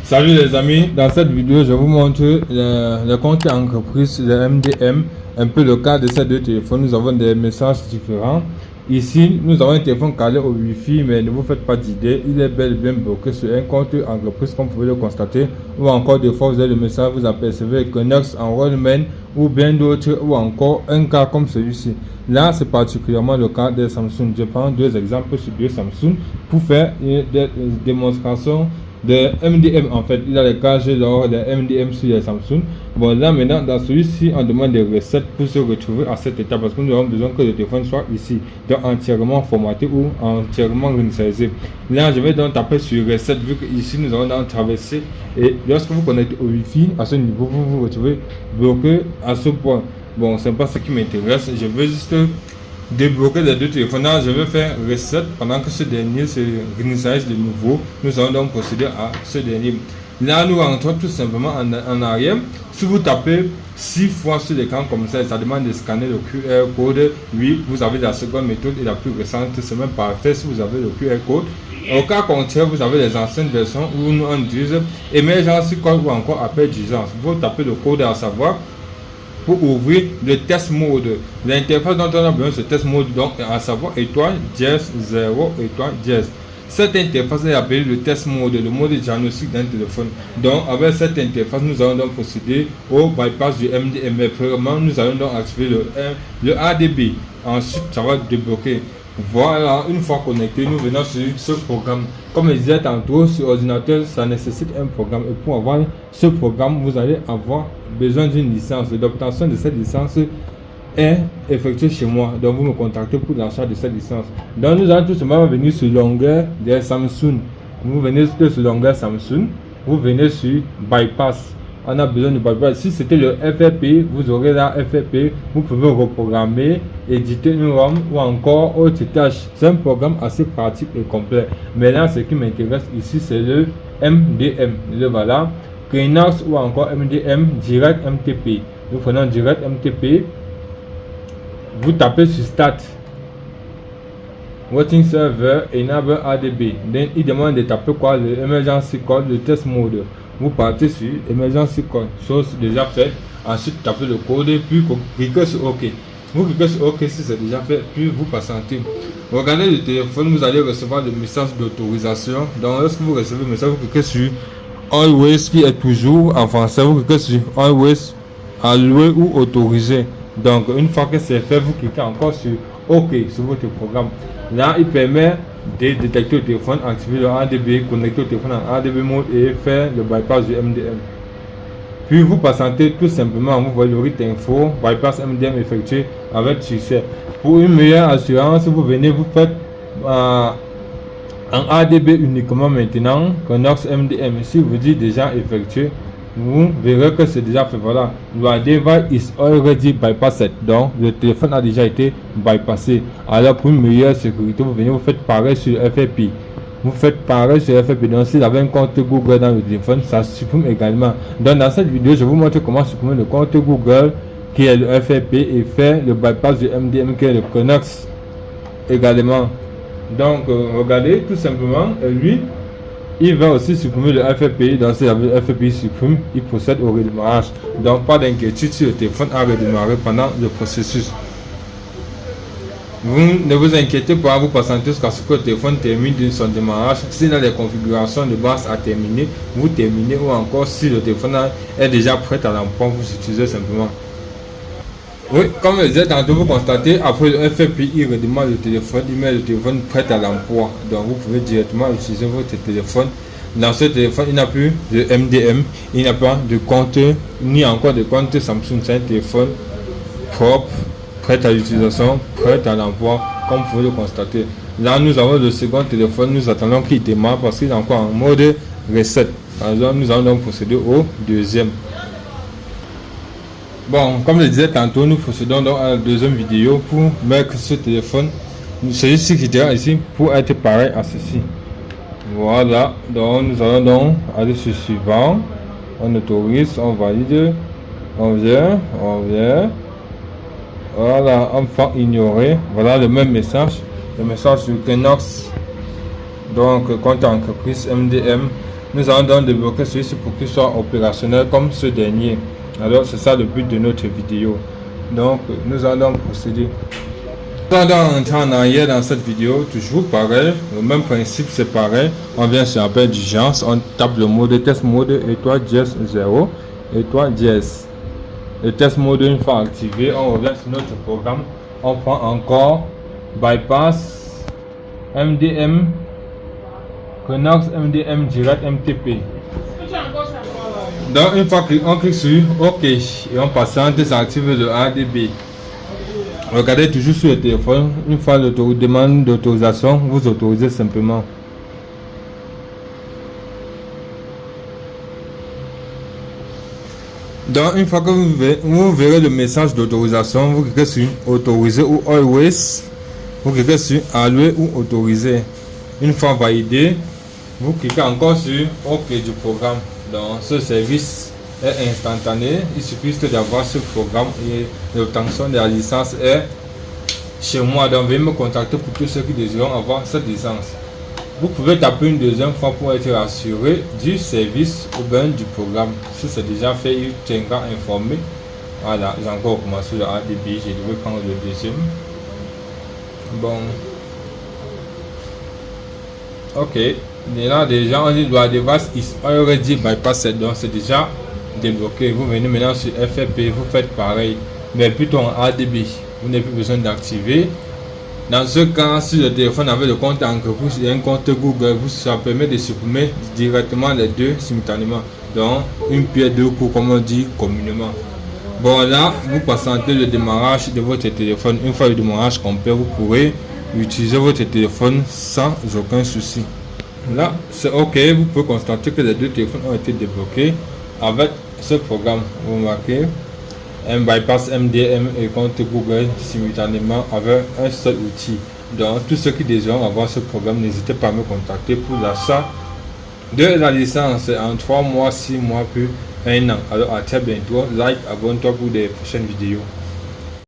Salut les amis, dans cette vidéo je vous montre le compte entreprise, le MDM, un peu le cas de ces deux téléphones. Nous avons des messages différents. Ici nous avons un téléphone calé au Wi-Fi, mais ne vous faites pas d'idée, il est bel et bien bloqué sur un compte entreprise comme vous pouvez le constater, ou encore des fois vous avez le message, vous apercevez Connect Enrollment ou bien d'autres, ou encore un cas comme celui-ci. Là c'est particulièrement le cas des Samsung. Je prends deux exemples sur deux Samsung pour faire des démonstrations de MDM. En fait, il a les cages de MDM sur les Samsung. Bon, là maintenant, dans celui-ci, on demande des recettes pour se retrouver à cet état parce que nous avons besoin que le téléphone soit ici, donc entièrement formaté ou entièrement réinitialisé. Là, je vais donc taper sur recettes vu que ici nous avons donc traversé, et lorsque vous connectez au Wi-Fi à ce niveau, vous vous retrouvez bloqué à ce point. Bon, c'est pas ce qui m'intéresse. Je veux juste débloquer les deux téléphones. Là, je vais faire reset pendant que ce dernier se réinitialise de nouveau. Nous allons donc procéder à ce dernier. Là, nous rentrons tout simplement en arrière. Si vous tapez 6 fois sur l'écran comme ça demande de scanner le QR code. Oui, vous avez la seconde méthode et la plus récente. C'est même parfait si vous avez le QR code. Au cas contraire, vous avez les anciennes versions où nous on utilise émergence code ou encore appel d'urgence. Vous tapez le code à savoir pour ouvrir le test mode. L'interface dont on a besoin de ce test mode, donc à savoir étoile dièse 0 étoile dièse. Cette interface est appelée le test mode, le mode diagnostic d'un téléphone. Donc avec cette interface, nous allons donc procéder au bypass du MDM. Premièrement, nous allons donc activer le ADB. Ensuite, ça va débloquer. Voilà, une fois connecté, nous venons sur ce programme. Comme je disais tantôt, sur ordinateur, ça nécessite un programme. Et pour avoir ce programme, vous allez avoir besoin d'une licence. L'obtention de cette licence est effectuée chez moi. Donc, vous me contactez pour l'achat de cette licence. Donc, nous allons tout simplement venir sur l'onglet des Samsung. Vous venez sur l'onglet Samsung. Vous venez sur Bypass. On a besoin de bypass. Si c'était le FFP, vous aurez la FFP. Vous pouvez reprogrammer, éditer une ROM ou encore autre tâche. C'est un programme assez pratique et complet. Mais là, ce qui m'intéresse ici, c'est le MDM. Le voilà. Kinox ou encore MDM Direct MTP. Nous prenons Direct MTP. Vous tapez sur Start. Watching Server Enable ADB. Donc, il demande de taper quoi? Le Emergency Code, le test mode. Vous partez sur Emergency Code, chose déjà faite. Ensuite, tapez le code, puis cliquez sur OK. Vous cliquez sur OK si c'est déjà fait, puis vous patientez. Regardez le téléphone, vous allez recevoir le message d'autorisation. Donc, lorsque vous recevez le message, vous cliquez sur Always, qui est toujours en français. Vous cliquez sur Always, alloué ou autorisé. Donc, une fois que c'est fait, vous cliquez encore sur OK sur votre programme. Là, il permet de détecter le téléphone, activer le ADB, connecter le téléphone en ADB mode et faire le bypass du MDM. Puis vous patientez tout simplement, vous voyez le rite info, bypass MDM effectué avec succès. Pour une meilleure assurance, vous venez, vous faites en ADB uniquement maintenant, Connect MDM. Si vous dites déjà effectué, vous verrez que c'est déjà fait. Voilà, le device is already bypassed. Donc le téléphone a déjà été bypassé. Alors pour une meilleure sécurité, vous venez, vous faites pareil sur le FFP. Vous faites pareil sur le FFP. Donc si vous avez un compte Google dans le téléphone, ça supprime également. Donc dans cette vidéo, je vous montre comment supprimer le compte Google qui est le FFP et faire le bypass du MDM qui est le Connect également. Donc regardez tout simplement, lui il va aussi supprimer le FFP. Dans ce FFP supprime, il procède au redémarrage. Donc pas d'inquiétude si le téléphone a redémarré pendant le processus. Vous ne vous inquiétez pas, vous patientez jusqu'à ce que le téléphone termine son démarrage. S'il a des configurations de base à terminer, vous terminez, ou encore si le téléphone est déjà prêt à l'emploi, vous utilisez simplement. Oui, comme je disais tantôt, vous constatez, après le FFP, il redémarre le téléphone, il met le téléphone prêt à l'emploi. Donc vous pouvez directement utiliser votre téléphone. Dans ce téléphone, il n'a plus de MDM, il n'a pas de compte, ni encore de compte Samsung. C'est un téléphone propre, prêt à l'utilisation, prêt à l'emploi, comme vous pouvez le constater. Là, nous avons le second téléphone, nous attendons qu'il démarre parce qu'il est encore en mode reset. Alors, nous allons donc procéder au deuxième. Bon, comme je disais tantôt, nous procédons donc à la deuxième vidéo pour mettre ce téléphone, celui-ci qui est ici, pour être pareil à ceci. Voilà, donc nous allons donc aller sur suivant, on autorise, on valide, on vient, voilà, enfin ignorer, voilà le même message, le message sur Kinox, donc compte entreprise MDM. Nous allons donc débloquer celui-ci pour qu'il soit opérationnel comme ce dernier. Alors c'est ça le but de notre vidéo. Donc nous allons donc procéder. Nous allons entrer en arrière dans cette vidéo, toujours pareil, le même principe c'est pareil. On vient sur appel d'urgence, on tape le mode test mode étoile dièse 0 étoile dièse. Le test mode une fois activé, on revient sur notre programme, on prend encore bypass MDM Renox MDM direct MTP. Donc une fois qu'on clique sur OK et on patiente, ça active le ADB. Regardez toujours sur le téléphone, une fois la demande d'autorisation, vous autorisez simplement. Donc une fois que vous verrez le message d'autorisation, vous cliquez sur autoriser ou always, vous cliquez sur allouer ou autoriser. Une fois validé, vous cliquez encore sur OK du programme. Donc ce service est instantané, il suffit d'avoir ce programme et l'obtention de la licence est chez moi. Donc veuillez me contacter pour tous ceux qui désirent avoir cette licence. Vous pouvez taper une deuxième fois pour être assuré du service ou bien du programme. Si c'est déjà fait, il tiendra informé. Voilà, j'ai encore commencé le ADB, je devais prendre le deuxième. Bon. Ok. Et là déjà on dit le device is already bypassed, donc c'est déjà débloqué. Vous venez maintenant sur FFP, vous faites pareil, mais plutôt en ADB. Vous n'avez plus besoin d'activer. Dans ce cas, si le téléphone avait le compte entreprise et un compte Google, ça permet de supprimer directement les deux simultanément. Donc une pierre deux coups comme on dit communément. Bon là, vous patientez le démarrage de votre téléphone. Une fois le démarrage complet, vous pourrez utiliser votre téléphone sans aucun souci. Là, c'est OK, vous pouvez constater que les deux téléphones ont été débloqués avec ce programme. Vous remarquez, un bypass MDM et compte Google simultanément avec un seul outil. Donc, tous ceux qui désirent avoir ce programme, n'hésitez pas à me contacter pour l'achat de la licence en 3 mois, 6 mois, puis 1 an. Alors, à très bientôt. Like, abonne-toi pour des prochaines vidéos.